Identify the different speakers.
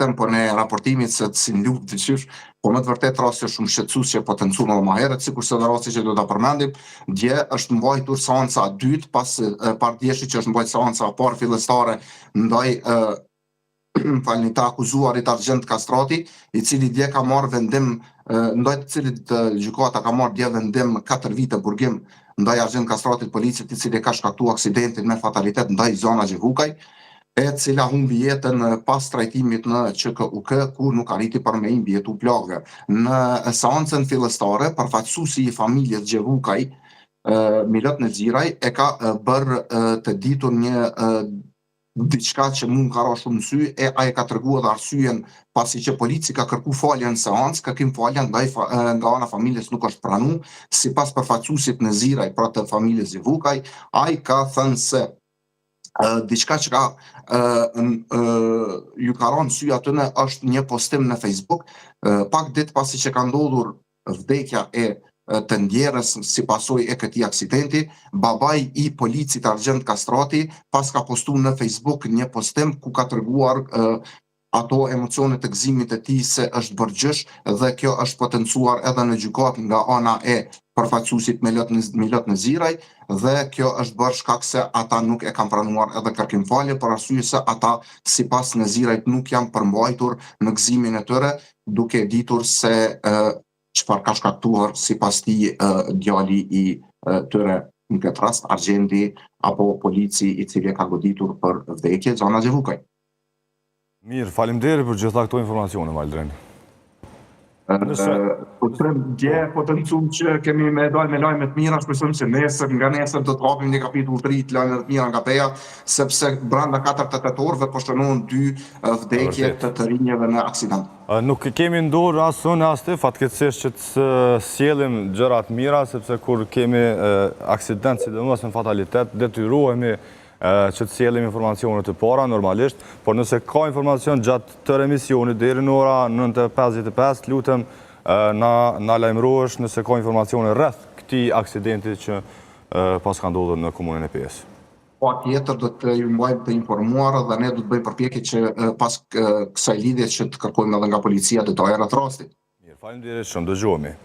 Speaker 1: them, po në raportimit se si luftë të qysh, po më të vërtet rasti është shumë shqetësues që potencuar më më herët, sikurse edhe rasti që do ta përmendim, dje është mbajtur seanca e dytë pas pardjeshit që është mbajtur seanca e parë fillestare ndaj falni të akuzuarit Argjend Kastrati, i cili dje ka marrë vendim, ndaj të cilit gjykata ka marrë dje vendim 4 vite burgim ndaj Argjend Kastratit, policit i cili ka shkaktuar aksidentin me fatalitet ndaj zona Xhevukaj, e cila humbi jetën pas trajtimit në QKUK, ku nuk arriti për me imbjetu plagë. Në seancën fillestare, përfaqësuesi i familjes Xhevukaj, Milot Nexiraj, e ka bërë të ditur një diçka që mund ka ra shumë në sy, e ai ka treguar edhe arsyen pasi që polici ka kërku falje në seancë, kërkim falje nga ana familjes nuk është pranu, sipas përfaqësuesit Nexiraj, pra të familjes Xhevukaj, ai ka thënë se diçka që ju ka rënë sy atyne është një postim në Facebook, pak ditë pasi që ka ndodhur vdekja e të ndjerës si pasojë e këtij aksidenti, babai i policit Argjend Kastrati pas ka postuar në Facebook një postim ku ka treguar ato emocione të gëzimit të tij se është bërë gjysh, dhe kjo është potencuar edhe në gjykatë nga ana e përfaqësuesit Milot Nexiraj, dhe kjo është bërë shkak se ata nuk e kanë pranuar edhe kërkim falje, për arsye se ata sipas Nexirajt nuk janë përmbajtur në gëzimin e tyre, duke ditur se çfarë ka shkaktuar sipas tij djali i tyre, në këtë rast Argjendi apo polici i cili ka goditur për vdekje zona Xhevukaj.
Speaker 2: Mirë, faleminderit për gjitha këto informacione, Valdren.
Speaker 1: Po dje potencum që kemi me dalë me lajme të mira, shpresojmë që nga nesër do të hapim një kapitull të ri të lajmeve të mira nga Peja, sepse brenda 4 tetorëve po shënohen 2 vdekje të rinjeve në aksident.
Speaker 2: Nuk kemi ndorë as unë as ti, fatkeqësisht që të sjellim gjëra të mira, sepse kur kemi aksident, sidomos në fatalitet, detyrohemi që të sjellim informacionet të para, normalisht, por nëse ka informacion gjatë të emisionit deri në ora 9:55, lutem na lajmërohesh nëse ka informacione rreth këtij aksidenti që pas ka ndodhur në komunën e Pejës.
Speaker 1: Patjetër do të ju mbajmë të informuar dhe ne do të bëjmë përpjekje që pas kësaj lidhje që të kërkojmë edhe nga policia detaje rreth rastit.
Speaker 2: Mirë, faleminderit shumë, dëgjohemi.